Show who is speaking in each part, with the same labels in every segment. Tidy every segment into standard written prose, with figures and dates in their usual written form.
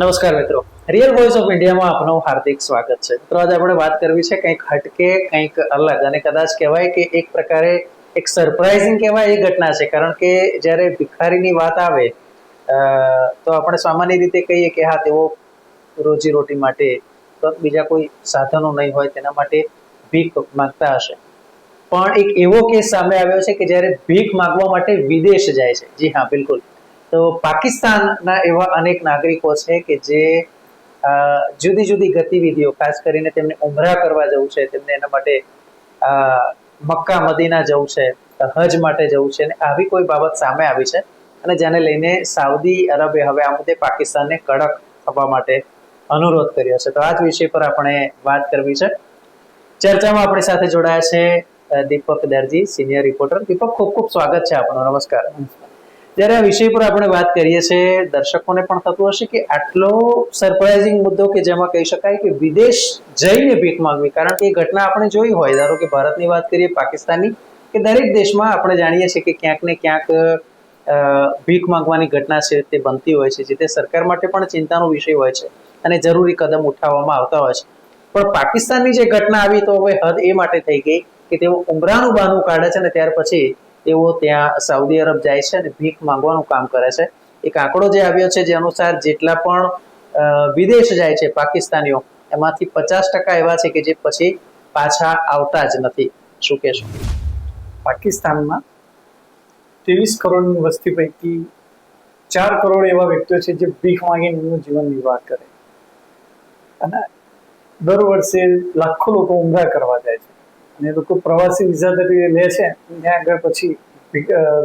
Speaker 1: નમસ્કાર મિત્રો, real voice of ઇન્ડિયામાં આપનું હાર્દિક સ્વાગત છે. મિત્રો, આજે આપણે વાત કરવી છે કંઈક હટકે, કંઈક અલગ અને કદાચ કહેવાય કે એક પ્રકારે એક સરપ્રાઇઝિંગ કહેવાય એ ઘટના છે. કારણ કે જ્યારે ભિખારીની વાત આવે તો આપણે સામાન્ય રીતે કહીએ કે હા, તેઓ રોજીરોટી માટે તો બીજા કોઈ સાધનો નહીં હોય તેના માટે ભીખ માંગતા હશે. પણ એક એવો કેસ સામે આવ્યો છે કે જ્યારે ભીખ માંગવા માટે વિદેશ જાય છે. જી હા, બિલકુલ. તો પાકિસ્તાનના એવા અનેક નાગરિકો છે કે જે જુદી જુદી ગતિવિધિઓ, ખાસ કરીને તેમને ઉમરા કરવા જવું છે, તેમને એના માટે મક્કા મદીના જવું છે, હજ માટે જવું છે, અને આવી કોઈ બાબત સામે આવી છે અને જેને લઈને સાઉદી અરબે હવે આ મુદ્દે પાકિસ્તાનને કડક થવા માટે અનુરોધ કર્યો છે. તો આ જ વિષય પર આપણે વાત કરવી છે. ચર્ચામાં આપણી સાથે જોડાયા છે દીપક દરજી, સિનિયર રિપોર્ટર. દીપક, ખૂબ ખૂબ સ્વાગત છે આપનું. નમસ્કાર. જ્યારે આ વિષય પર આપણે વાત કરીએ છીએ, દર્શકોને પણ થતું હશે કે આટલો સરપ્રાઇઝિંગ મુદ્દો કે જેમાં કહી શકાય કે વિદેશ જઈને ભીખ માંગવી. કારણ કે એ ઘટના આપણે જોઈ હોય, ધારો કે ભારતની વાત કરીએ, પાકિસ્તાનની, કે દરેક દેશમાં આપણે જાણીએ છીએ કે ક્યાંક ને ક્યાંક ભીખ માંગવાની ઘટના છે તે બનતી હોય છે, જે તે સરકાર માટે પણ ચિંતાનો વિષય હોય છે અને જરૂરી કદમ ઉઠાવવામાં આવતા હોય છે. પણ પાકિસ્તાનની જે ઘટના આવી તો હવે હદ એ માટે થઈ ગઈ કે તેઓ ઉમરાનું બહાનું કાઢે છે અને ત્યાર પછી તેઓ ત્યાં સાઉદી અરબ જાય છે અને ભીખ માંગવાનું કામ કરે છે. એક આંકડો જે આવ્યો છે જે અનુસાર જેટલા પણ વિદેશ જાય છે પાકિસ્તાનીઓ, એમાંથી 50% એવા છે કે જે પછી પાછા આવતા જ નથી. શું કહેશો?
Speaker 2: પાકિસ્તાનમાં 23 કરોડની વસ્તી પૈકી 4 કરોડ એવા વ્યક્તિઓ છે જે ભીખ માંગીને એમનું જીવન નિર્વાહ કરે, અને દર વર્ષે લાખો લોકો ઉમરા કરવા જાય છે અને એ લોકો પ્રવાસી વિઝા તરીકે લે છે, ત્યાં આગળ પછી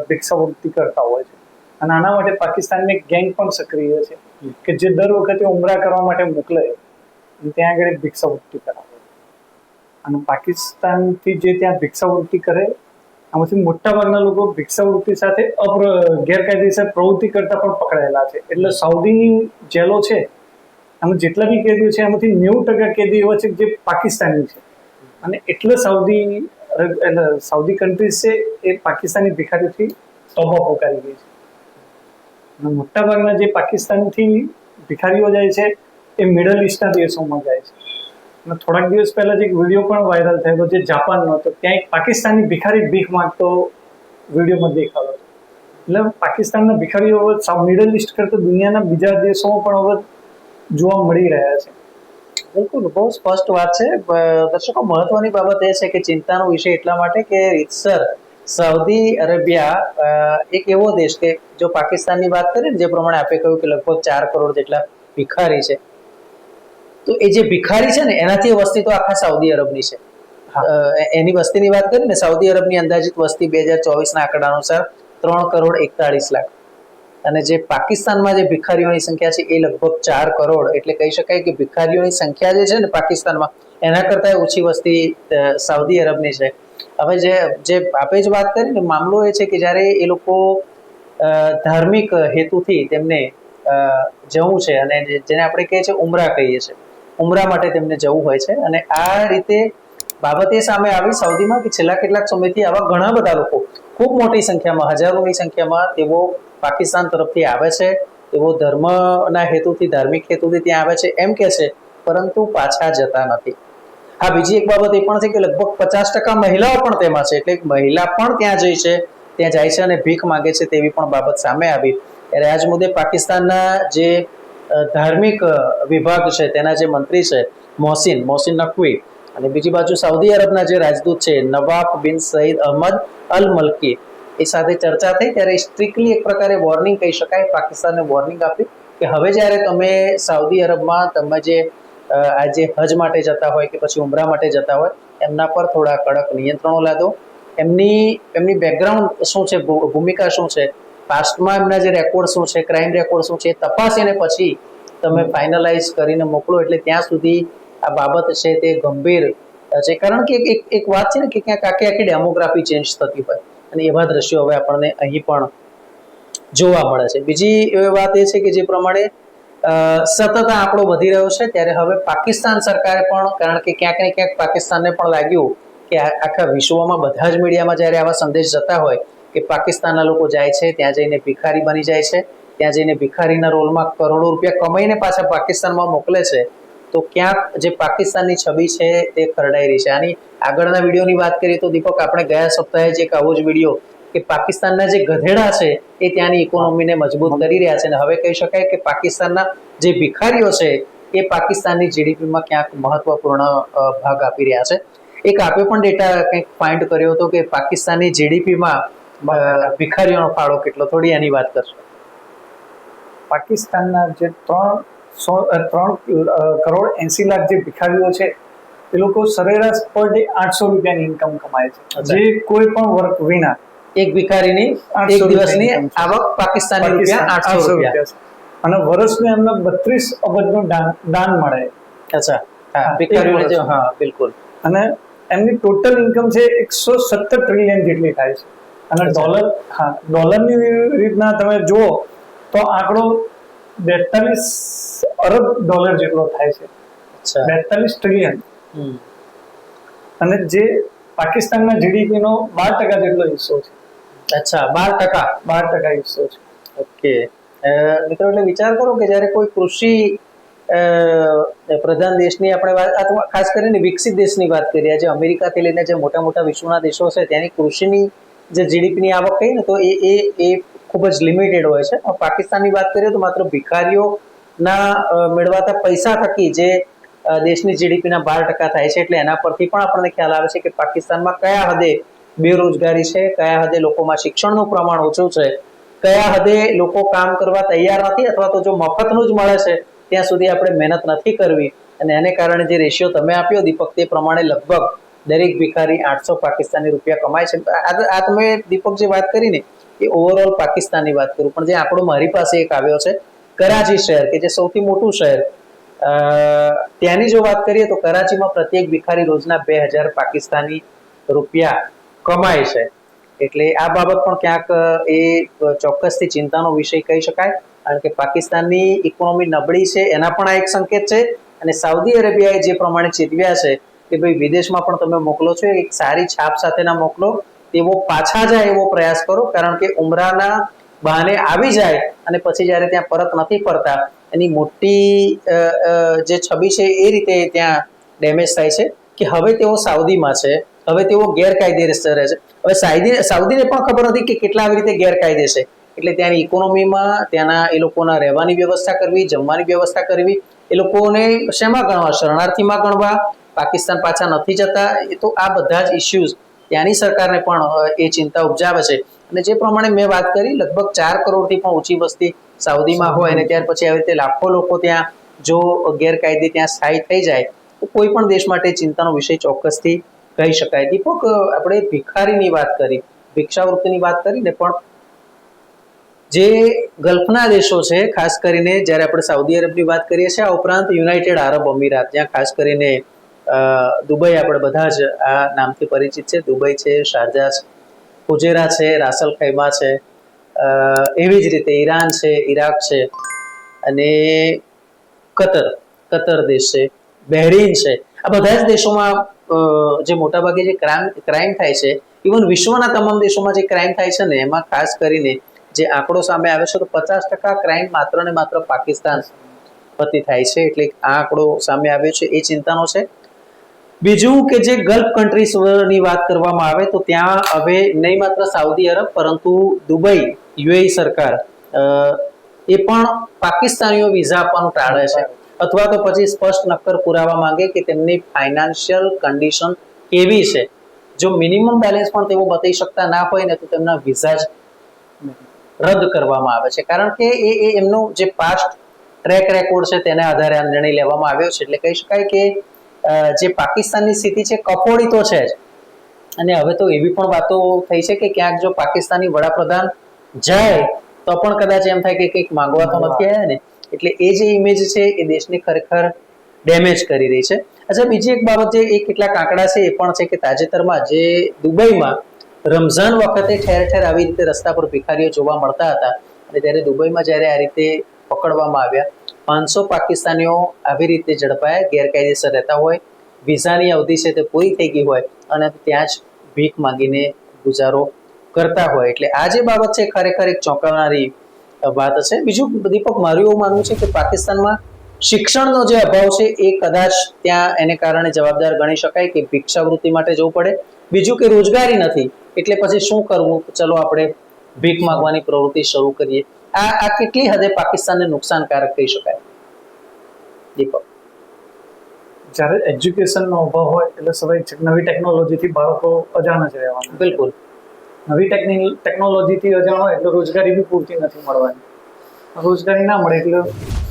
Speaker 2: ભિક્ષાવૃત્તિ કરતા હોય છે. અને આના માટે પાકિસ્તાનની ગેંગ પણ સક્રિય છે કે જે દર વખતે ઉમરા કરવા માટે મોકલે અને ત્યાં આગળ ભિક્ષાવૃત્તિ કરાવે. અને પાકિસ્તાનથી જે ત્યાં ભિક્ષાવૃત્તિ કરે, આમાંથી મોટાભાગના લોકો ભિક્ષાવૃત્તિ સાથે ગેરકાયદેસર પ્રવૃત્તિ કરતા પણ પકડાયેલા છે. એટલે સાઉદીની જેલો છે, આમાં જેટલા બી કેદીઓ છે એમાંથી 90% કેદી એવા છે જે પાકિસ્તાની છે. અને એટલે સાઉદી કન્ટ્રીઝ છે એ પાકિસ્તાની ભિખારીથી તોબા પોકારી ગઈ છે. અને મોટાભાગના જે પાકિસ્તાનથી ભિખારીઓ જાય છે એ મિડલ ઇસ્ટના દેશોમાં જાય છે. અને થોડાક દિવસ પહેલા એક વિડીયો પણ વાયરલ થયો જે જાપાનનો હતો. ત્યાં એક પાકિસ્તાની ભિખારી ભીખ માંગતો વિડીયોમાં દેખાડો હતો. એટલે પાકિસ્તાનના ભિખારીઓ હવે મિડલ ઇસ્ટ કરતા દુનિયાના બીજા દેશોમાં પણ હવે જોવા મળી રહ્યા છે.
Speaker 1: બિલકુલ, બહુ સ્પષ્ટ વાત છે. દર્શકો, મહત્વની બાબત એ છે કે ચિંતાનો વિષય એટલા માટે કે રીતસર સાઉદી અરેબિયા એક એવો દેશ કે જો પાકિસ્તાનની વાત કરીએ ને, જે પ્રમાણે આપે કહ્યું કે લગભગ 4 કરોડ જેટલા ભિખારી છે, તો એ જે ભિખારી છે ને એનાથી વસ્તી તો આખા સાઉદી અરબની છે. એની વસ્તીની વાત કરીએ ને, સાઉદી અરબની અંદાજિત વસ્તી 2024ના આંકડા અનુસાર 3,41,00,000. અને જે પાકિસ્તાનમાં જે ભિખારીઓની સંખ્યા છે એ લગભગ 4 કરોડ. એટલે કહી શકાય કે ભિખારીઓની સંખ્યા જે છે ને પાકિસ્તાનમાં, એના કરતાં ઓછી વસ્તી સાઉદી અરબની છે. હવે જે આપે જ વાત કરી ને, મામલો એ છે કે જ્યારે એ લોકો ધાર્મિક હેતુથી તેમને જવું છે, અને જેને આપણે કહીએ છીએ ઉમરા કહીએ છીએ, ઉમરા માટે તેમને જવું હોય છે. અને આ રીતે બાબત એ સામે આવી સાઉદીમાં કે છેલ્લા કેટલાક સમયથી આવા ઘણા બધા લોકો, ખૂબ મોટી સંખ્યામાં, હજારોની સંખ્યામાં તેઓ પાકિસ્તાન તરફથી આવે છે. તેઓ ધર્મના હેતુથી, ધાર્મિક હેતુથી ત્યાં આવે છે એમ કે છે, પરંતુ પાછા જતા નથી. હા, બીજી એક બાબત એ પણ છે કે લગભગ 50% મહિલાઓ પણ તેમાં છે. એટલે મહિલા પણ ત્યાં જાય છે અને ભીખ માંગે છે તેવી પણ બાબત સામે આવી. ત્યારે આજ મુદ્દે પાકિસ્તાનના જે ધાર્મિક વિભાગ છે તેના જે મંત્રી છે મોહસિન નકવી, અને બીજી બાજુ સાઉદી અરબના જે રાજદૂત છે નવાફ બિન સઈદ અહમદ અલ મલકી, એ સાથે ચર્ચા થઈ. ત્યારે સ્ટ્રિક્ટલી એક પ્રકારે વોર્નિંગ કહી શકાય, પાકિસ્તાનને વોર્નિંગ આપી કે હવે જ્યારે તમે સાઉદી અરબમાં તમે જે આજે હજ માટે જતા હોય કે પછી ઉમરા માટે જતા હોય, એમના પર થોડા કડક નિયંત્રણો લાદો. એમની બેકગ્રાઉન્ડ શું છે, ભૂમિકા શું છે, પાસ્ટમાં એમના જે રેકોર્ડ શું છે, ક્રાઇમ રેકોર્ડ શું છે, તપાસીને પછી તમે ફાઇનલાઇઝ કરીને મોકલો, એટલે ત્યાં સુધી આ બાબત છે તે ગંભીર છે. કારણ કે એક વાત છે ને કે ક્યાંક આખી ડેમોગ્રાફી ચેન્જ થતી હોય, અને એવા દ્રશ્યો હવે આપણને અહીં પણ જોવા મળે છે. બીજી વાત એ છે કે જે પ્રમાણે સતત આ આંકડો વધી રહ્યો છે, ત્યારે હવે પાકિસ્તાન સરકારે પણ, કારણ કે ક્યાંક ને ક્યાંક પાકિસ્તાનને પણ લાગ્યું કે આખા વિશ્વમાં બધા જ મીડિયામાં જ્યારે આવા સંદેશ જતા હોય કે પાકિસ્તાનના લોકો જાય છે ત્યાં જઈને ભિખારી બની જાય છે, ત્યાં જઈને ભિખારીના રોલમાં કરોડો રૂપિયા કમાઈને પાછા પાકિસ્તાનમાં મોકલે છે, તો ક્યાંક જે પાકિસ્તાનની છબી છે તે ખરડાઈ રહી છે. આની આગળના વિડીયોની વાત કરીએ તો દીપક, આપણે ગયા સપ્તાહે જ એક આવો જ વિડીયો કે પાકિસ્તાનના જે ગધેડા છે એ ત્યાંની ઇકોનોમીને મજબૂત કરી રહ્યા છે, અને હવે કહી શકાય કે પાકિસ્તાનના જે ભિખારીઓ છે એ પાકિસ્તાનની જીડીપીમાં ક્યાંક મહત્વપૂર્ણ ભાગ આપી રહ્યા છે. એક આપે પણ ડેટા કંઈક ફાઇન્ડ કર્યો હતો કે પાકિસ્તાનની જીડીપીમાં ભિખારીઓનો ફાળો કેટલો, થોડી એની વાત કરશો?
Speaker 2: પાકિસ્તાનના જે 3.80 કરોડ જે ભિખારીઓ છે એ લોકો સરેરાશ પર ડે 800 રૂપિયાની ઇન્કમ કમાય છે, જે કોઈ પણ વર્ક વિના.
Speaker 1: એક ભિખારીની એક દિવસની આવક પાકિસ્તાની રૂપિયા 800 રૂપિયા,
Speaker 2: અને વર્ષને એમને 32 અબજનું દાન મળે.
Speaker 1: અચ્છા, હા, ભિખારીઓને જો, હા બિલકુલ.
Speaker 2: અને એમની ટોટલ ઇન્કમ છે 170 ટ્રિલિયન જેટલી થાય છે. અને ડોલરની રીતના તમે જુઓ તો આંકડો 42 અરબ ડોલર જેટલો થાય છે. 42 ટ્રિલિયન. અને જે પાકિસ્તાનના જીડીપી નો 12% જેટલો હિસ્સો છે.
Speaker 1: અચ્છા, 12%
Speaker 2: હિસ્સો છે.
Speaker 1: ઓકે મિત્રો, એટલે વિચાર કરો કે જ્યારે કોઈ કૃષિ પ્રધાન દેશની આપણે વાત, અથવા ખાસ કરીને વિકસિત દેશની વાત કરીએ, જે અમેરિકાથી લઈને જે મોટા મોટા વિશ્વના દેશો છે તેની કૃષિની જે જીડીપીની આવક કહીએ ને તો એ ખૂબ જ લિમિટેડ હોય છે. પાકિસ્તાનની વાત કરીએ તો માત્ર ભિખારીઓના મેળવાતા પૈસા થકી જે દેશની જીડીપીના 12% થાય છે, એટલે એના પરથી પણ આપણને ખ્યાલ આવે છે કે પાકિસ્તાનમાં કયા હદે બેરોજગારી છે, કયા હદે લોકોમાં શિક્ષણનું પ્રમાણ ઓછું છે, કયા હદે લોકો કામ કરવા તૈયાર નથી, અથવા તો જો મફતનું જ મળે છે ત્યાં સુધી આપણે મહેનત નથી કરવી. અને એને કારણે જે રેશિયો તમે આપ્યો દીપક, તે પ્રમાણે લગભગ દરેક ભિખારી 800 પાકિસ્તાની રૂપિયા કમાય છે. આ તમે દીપક જે વાત કરી ને એ ઓવરઓલ પાકિસ્તાનની વાત કરું, પણ જે આંકડો મારી પાસે એક આવ્યો છે કરાચી શહેર, કે જે સૌથી મોટું શહેર, ત્યાંની જો વાત કરીએ તો કરાચીમાં પ્રત્યેક ભિખારી રોજના 2000 પાકિસ્તાની રૂપિયા કમાય છે. એટલે આ બાબત પણ ક્યાંક એ ચોક્કસથી ચિંતાનો વિષય કહી શકાય, કારણ કે પાકિસ્તાનની ઇકોનોમી નબળી છે એના પણ આ એક સંકેત છે. અને સાઉદી અરેબિયાએ જે પ્રમાણે ચેતવ્યા છે કે ભાઈ વિદેશમાં પણ તમે મોકલો છો, એક સારી છાપ સાથેના મોકલો, તેવો પાછા જાય એવો પ્રયાસ કરો, કારણ કે ઉમરાના બહાને આવી જાય અને પછી જ્યારે ત્યાં પરત નથી ફરતા, એની મોટી જે છબી છે એ રીતે ત્યાં ડેમેજ થાય છે કે હવે તેઓ સાઉદીમાં છે, હવે તેઓ ગેરકાયદેસર રહે છે. હવે સાઉદીને પણ ખબર નથી કે કેટલા આવી રીતે ગેરકાયદે છે, એટલે ત્યાંની ઇકોનોમીમાં ત્યાંના એ લોકોના રહેવાની વ્યવસ્થા કરવી, જમવાની વ્યવસ્થા કરવી, એ લોકોને શેમાં ગણવા, શરણાર્થીમાં ગણવા, પાકિસ્તાન પાછા નથી જતા, એ તો આ બધા જ ઇસ્યુઝ ત્યાંની સરકારને પણ એ ચિંતા ઉપજાવે છે. અને જે પ્રમાણે મેં વાત કરી, લગભગ 4 કરોડથી પણ ઓછી વસ્તી સાઉદીમાં હોય, અને ત્યાર પછી આવી રીતે લાખો લોકો ત્યાં જો ગેરકાયદે ત્યાં સ્થાયી થઈ જાય તો કોઈ પણ દેશ માટે ચિંતાનો વિષય ચોક્કસથી કહી શકાય. દીપક, આપણે ભિખારીની વાત કરી, ભિક્ષાવૃત્તિની વાત કરીને, પણ જે ગલ્ફના દેશો છે, ખાસ કરીને જ્યારે આપણે સાઉદી અરબની વાત કરીએ છીએ, આ ઉપરાંત યુનાઇટેડ આરબ અમીરાત, જ્યાં ખાસ કરીને દુબઈ આપણે બધા જ આ નામથી પરિચિત છે. દુબઈ છે, શારજા છે, ફુજેરા છે, રાસલ ખૈમા છે, એવી જ રીતે ઈરાન છે, ઈરાક છે, અને કતર દેશ છે, બહેરીન છે. આ બધા જ દેશોમાં જે મોટાભાગે જે ક્રાઇમ થાય છે, ઇવન વિશ્વના તમામ દેશોમાં જે ક્રાઇમ થાય છે ને, એમાં ખાસ કરીને જે આંકડો સામે આવે છે તો 50% ક્રાઇમ માત્ર ને માત્ર પાકિસ્તાન વતી થાય છે. એટલે આ આંકડો સામે આવ્યો છે, એ ચિંતાનો છે. બીજું કે જે ગલ્ફ કન્ટ્રીઝની વાત કરવામાં આવે તો ત્યાં હવે નહીં માત્ર સાઉદી અરબ, પરંતુ દુબઈ, યુએઈ સરકાર એ પણ પાકિસ્તાનીઓ વિઝા આપવાનું ટાળે છે, અથવા તો પછી સ્પષ્ટ નક્કર પુરાવા માંગે કે તેમની ફાઇનાન્શિયલ કન્ડિશન કેવી છે. જો મિનિમમ બેલેન્સ પણ તેઓ બતાવી શકતા ના હોય ને તો તેમના વિઝા જ રદ કરવામાં આવે છે, કારણ કે એ એમનો જે પાસ્ટ ટ્રેક રેકોર્ડ છે તેના આધારે આ નિર્ણય લેવામાં આવ્યો છે. એટલે કહી શકાય કે જે પાકિસ્તાનની સ્થિતિ છે કફોડી તો છે જ, અને હવે તો એવી પણ વાતો થઈ છે કે ક્યાંક જો પાકિસ્તાની વડાપ્રધાન જાય તો પણ કદાચ એમ થાય કે કંઈક માંગવા તો નથી આવ્યા ને, એટલે એ જે ઇમેજ છે એ દેશની ખરેખર ડેમેજ કરી રહી છે. અચ્છા, બીજી એક બાબત જે એ કેટલાક આંકડા છે એ પણ છે કે તાજેતરમાં જે દુબઈમાં રમઝાન વખતે ઠેર ઠેર આવી રીતે રસ્તા પર ભિખારીઓ જોવા મળતા હતા, અને ત્યારે દુબઈમાં જ્યારે આ રીતે પકડવામાં આવ્યા, 500 પાકિસ્તાનીઓ આવી રીતે ઝડપાયા, ગેરકાયદેસર રહેતા હોય, વિઝાની અવધિ છે તે પૂરી થઈ ગઈ હોય અને ત્યાં જ ભીખ માંગીને ગુજારો કરતા હોય. એટલે આ જે બાબત છે ખરેખર એક ચોંકાવનારી વાત છે. બીજું દીપક, મારું એવું માનવું છે કે પાકિસ્તાનમાં શિક્ષણનો જે અભાવ છે એ કદાચ ત્યાં એને કારણે જવાબદાર ગણી શકાય કે ભિક્ષાવૃત્તિ માટે જવું પડે. બીજું કે રોજગારી નથી એટલે પછી શું કરવું, ચલો આપણે ભીખ માંગવાની પ્રવૃત્તિ શરૂ કરીએ. આ કેટલી હદે પાકિસ્તાનને નુકસાનકારક કહી શકાય દીપક?
Speaker 2: જ્યારે એજ્યુકેશનનો અભાવ હોય એટલે સ્વાભાવિક છે નવી ટેકનોલોજીથી બાળકો અજાણ જ રહેવાના.
Speaker 1: બિલકુલ.
Speaker 2: નવી ટેકનોલોજીથી અજાણ હોય એટલે રોજગારી બી પૂરતી નથી મળવાની. રોજગારી ના મળે એટલે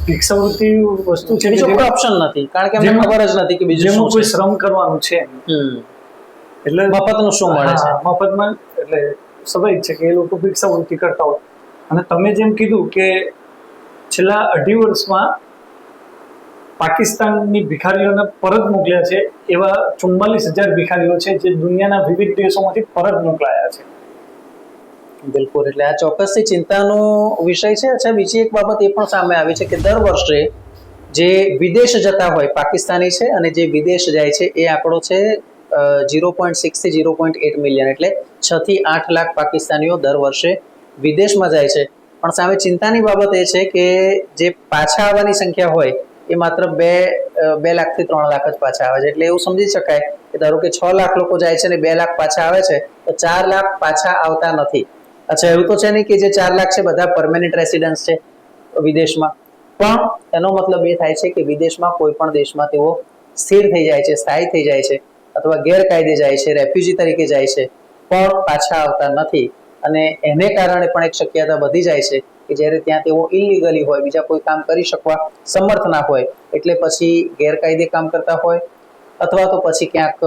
Speaker 2: ભિક્ષાવૃત્તિ વસ્તુ છે
Speaker 1: બીજો કોઈ ઓપ્શન નથી, કારણ કે એમને ખબર જ નથી કે બીજું શું
Speaker 2: કોઈ શ્રમ કરવાનું છે. એટલે
Speaker 1: મફતનું શું મળે છે?
Speaker 2: મફતમાં એટલે સ્વાભાવિક છે કે એ લોકો ભિક્ષાવૃત્તિ કરતા હોય. અને તમે જેમ કીધું કે છેલ્લા 2.5 વર્ષમાં પાકિસ્તાનની ભિખારીઓને પરત મોકલ્યા છે, એવા 44,000 ભિખારીઓ છે જે દુનિયાના વિવિધ દેશોમાંથી પરત મોકલાયા છે.
Speaker 1: બિલકુલ, એટલે આ ચોક્કસથી ચિંતાનો વિષય છે. અચ્છા, બીજી એક બાબત એ પણ સામે આવી છે કે દર વર્ષે જે વિદેશ જતા હોય પાકિસ્તાની છે અને જે વિદેશ જાય છે એ આંકડો છે 0.6 થી 0.8 મિલિયન, એટલે 6 થી 8 લાખ પાકિસ્તાનીઓ દર વર્ષે વિદેશમાં જાય છે. પણ સામે ચિંતાની બાબત એ છે કે જે પાછા આવવાની સંખ્યા હોય એ માત્ર 2 લાખ થી 3 લાખ જ પાછા આવે છે. એટલે એવું સમજી શકાય કે ધારો કે 6 લાખ લોકો જાય છે અને 2 લાખ પાછા આવે છે, તો 4 લાખ પાછા આવતા નથી. અચ્છા, એવું તો છે નહીં કે જે 4 લાખ છે બધા પરમેનન્ટ રેસિડન્સ છે વિદેશમાં, પણ એનો મતલબ એ થાય છે કે વિદેશમાં કોઈ પણ દેશમાં તેઓ સ્થિર થઈ જાય છે, સ્થાયી થઈ જાય છે, અથવા ગેરકાયદે જાય છે, રેફ્યુજી તરીકે જાય છે, પણ પાછા આવતા નથી. અને એને કારણે પણ એક શક્યતા વધી જાય છે કે જ્યારે ત્યાં તેઓ ઇલીગલી હોય, બીજા કોઈ કામ કરી શકવા સમર્થ ના હોય, એટલે પછી ગેરકાયદે કામ કરતા હોય, અથવા તો પછી ક્યાંક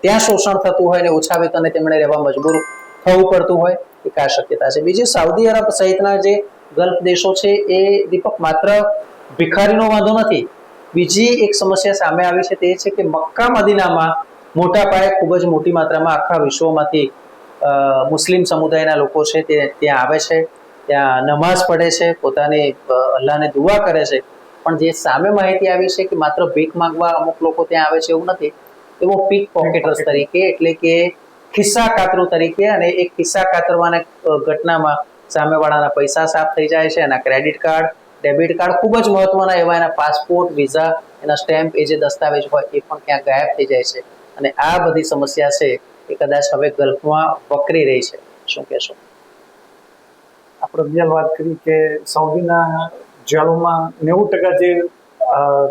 Speaker 1: ત્યાં શોષણ થતું હોય ને ઓછા વેતને તેમણે રહેવા મજબૂર થવું પડતું હોય, એક આ શક્યતા છે. બીજી સાઉદી અરબ સહિતના જે ગલ્ફ દેશો છે એ દીપક માત્ર ભિખારીનો વાંધો નથી, બીજી એક સમસ્યા સામે આવી છે તે છે કે મક્કા મદીનામાં મોટા પાયે ખૂબ જ મોટી માત્રામાં આખા વિશ્વમાંથી મુસ્લિમ સમુદાયના લોકો છે તે ત્યાં આવે છે, ત્યાં નમાઝ પડે છે, પોતાની અલ્લાહને દુઆ કરે છે. પણ જે સામે માહિતી આવી છે કે માત્ર ભીખ માંગવા અમુક લોકો ત્યાં આવે છે એવું નથી, એવો પીક પોકેટર્સ તરીકે, એટલે કે ખિસ્સા કાતરો તરીકે. અને એક ખિસ્સા કાતરવાના ઘટનામાં સામેવાળાના પૈસા સાફ થઈ જાય છે, એના ક્રેડિટ કાર્ડ, ડેબિટ કાર્ડ, ખૂબ જ મહત્વના એવા એના પાસપોર્ટ, વિઝા, એના સ્ટેમ્પ, એ જે દસ્તાવેજ હોય એ પણ ક્યાંક ગાયબ થઈ જાય છે. અને આ બધી સમસ્યા છે એ કદાચ હવે ગલ્ફમાં વકરી રહી છે. શું કહેશો?
Speaker 2: આપણે બીજા વાત કરી કે સાઉદીના જેલોમાં 90% જે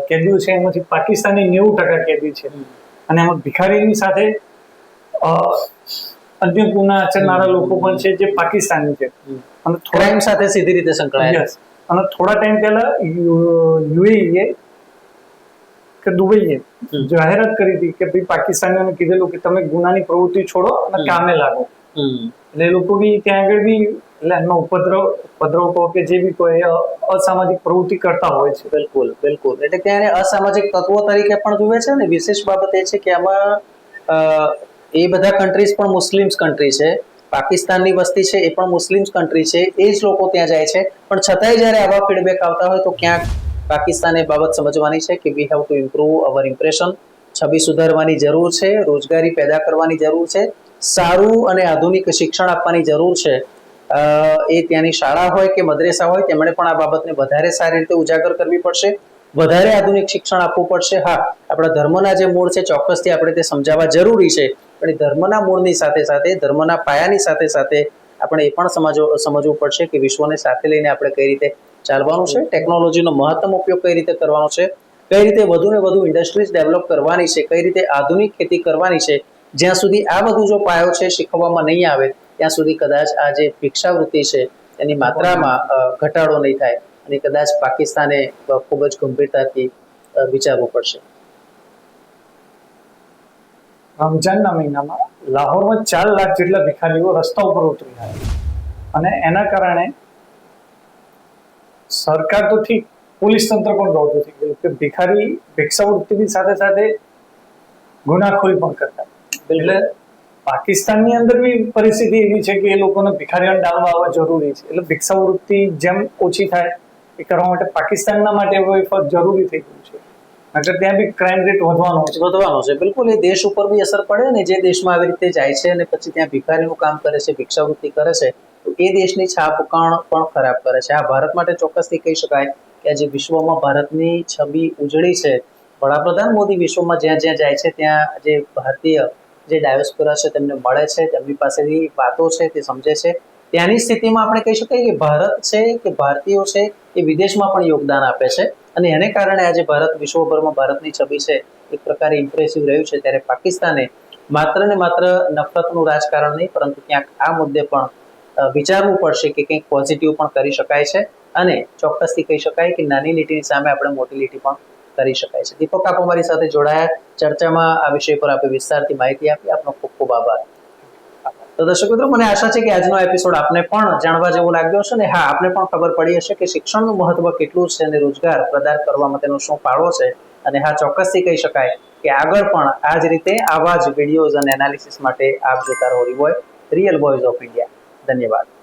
Speaker 2: કેદીઓ છે એમાંથી પાકિસ્તાની 90% કેદી છે, અને એમાં ભિખારીની સાથે અન્ય ગુના આચરનારા લોકો પણ છે જે પાકિસ્તાની છે અને
Speaker 1: ક્રાઇમ સાથે સીધી રીતે સંકળાયેલા.
Speaker 2: અને થોડા ટાઈમ પહેલા યુએઈએ કે દુબઈએ જાહેરાત કરી હતી કે ભાઈ પાકિસ્તાનીઓને કીધેલું કે તમે ગુનાની પ્રવૃત્તિ છોડો અને કામે લાગો. એટલે એ લોકો બી ત્યાં આગળ બી એટલે એમનો ઉપદ્રવ કહો કે જે બી કોઈ અસામાજિક પ્રવૃત્તિ કરતા હોય છે.
Speaker 1: બિલકુલ બિલકુલ, એટલે કે એને અસામાજિક તત્વો તરીકે પણ જુએ છે. ને વિશેષ બાબત એ છે કે આમાં એ બધા કન્ટ્રીઝ પણ મુસ્લિમ્સ કન્ટ્રી છે, પાકિસ્તાનની વસ્તી છે એ પણ મુસ્લિમ્સ કન્ટ્રી છે, એ જ લોકો ત્યાં જાય છે. પણ છતાંય જ્યારે આવા ફીડબેક આવતા હોય તો ક્યાંક પાકિસ્તાને બાબત સમજવાની છે કે we have to improve our impression, છબી સુધારવાની જરૂર છે, રોજગારી પેદા કરવાની જરૂર છે, સારું અને આધુનિક શિક્ષણ આપવાની જરૂર છે. એ ત્યાંની શાળા હોય કે મદ્રેસા હોય તેમણે પણ આ બાબતને વધારે સારી રીતે ઉજાગર કરવી પડશે, વધારે આધુનિક શિક્ષણ આપવું પડશે. હા, આપણા ધર્મના જે મૂળ છે ચોક્કસથી આપણે તે સમજાવવા જરૂરી છે, પણ એ ધર્મના મૂળની સાથે સાથે, ધર્મના પાયાની સાથે સાથે આપણે એ પણ સમજવું પડશે કે વિશ્વને સાથે લઈને આપણે કઈ રીતે ચાલવાનું છે, ટેકનોલોજીનો મહત્તમ ઉપયોગ કઈ રીતે કરવાનો છે, કઈ રીતે વધુ ને વધુ ઇન્ડસ્ટ્રીઝ ડેવલપ કરવાની છે, કઈ રીતે આધુનિક ખેતી કરવાની છે. જ્યાં સુધી આ બધું જો પાયો છે શીખવવામાં નહીં આવે ત્યાં સુધી કદાચ આ જે ભિક્ષાવૃત્તિ છે એની માત્રામાં ઘટાડો નહીં થાય, અને કદાચ પાકિસ્તાને ખૂબ જ ગંભીરતાથી વિચારવું પડશે.
Speaker 2: રમજાનના મહિનામાં લાહોરમાં 4 લાખ જેટલા ભિખારીઓ રસ્તા ઉપર ઉતરી આવ્યા, અને એના કારણે સરકાર તો ઠીક, પોલીસ તંત્ર પણ દોડતું થઈ ગયું કે ભિખારી ભિક્ષાવૃત્તિની સાથે સાથે ગુનાખોરી પણ કરતા. એટલે પાકિસ્તાનની અંદર બી પરિસ્થિતિ એવી છે કે એ લોકોને ભિખારીઓને ડામવા આવવા જરૂરી છે. એટલે ભિક્ષાવૃત્તિ જેમ ઓછી થાય એ કરવા માટે પાકિસ્તાનના માટે જરૂરી થઈ ગયું છે. નકર ત્યાં બી ક્રાઇમ રેટ વધવાનો
Speaker 1: છે. બિલકુલ, એ દેશ ઉપર બી અસર પડે ને, જે દેશમાં આવી રીતે જાય છે અને પછી ત્યાં ભિખારીનું કામ કરે છે, ભિક્ષાવૃત્તિ કરે છે, તો એ દેશની છાપ પણ ખરાબ કરે છે. આ ભારત માટે ચોક્કસથી કહી શકાય કે આજે વિશ્વમાં ભારતની છબી ઉજળી છે. વડાપ્રધાન મોદી વિશ્વમાં જ્યાં જ્યાં જાય છે ત્યાં જે ભારતીય જે ડાયોસ્પોરા છે તેમને મળે છે, તેમની પાસેથી વાતો છે તે સમજે છે. ત્યાંની સ્થિતિમાં આપણે કહી શકીએ કે ભારત છે કે ભારતીયો છે એ વિદેશમાં પણ યોગદાન આપે છે અને એને કારણે આજે ભારત વિશ્વભરમાં ભારતની છબી છે એક પ્રકારે ઇમ્પ્રેસિવ રહ્યું છે. ત્યારે પાકિસ્તાને માત્ર ને માત્ર નફરતનું રાજકારણ નહીં, પરંતુ ક્યાંક આ મુદ્દે પણ વિચારવું પડશે કે કંઈક પોઝિટિવ પણ કરી શકાય છે અને ચોક્કસથી કહી શકાય કે નાની લીટીની સામે આપણે મોટી લીટી પણ કરી શકાય છે. દીપક, આપ અમારી સાથે જોડાયા, ચર્ચામાં આ વિષય પર આપણે વિસ્તારથી માહિતી આપી, આપનો ખૂબ ખૂબ આભાર. તો દર્શક મિત્રો, મને આશા છે કે આજનો એપિસોડ આપને પણ જાણવા જેવો લાગ્યો હશે ને હા, આપને પણ ખબર પડી હશે કે શિક્ષણનું મહત્વ કેટલું છે અને રોજગાર પ્રદાન કરવામાં તેનો શું ફાળો છે. અને હા, ચોક્કસથી કહી શકાય કે આગળ પણ આ જ રીતે આવા જ વિડીયોઝ અને એનાલિસિસ માટે આપ જોતા રહો રિયલ વોઇસ ઓફ ઇન્ડિયા. ધન્યવાદ.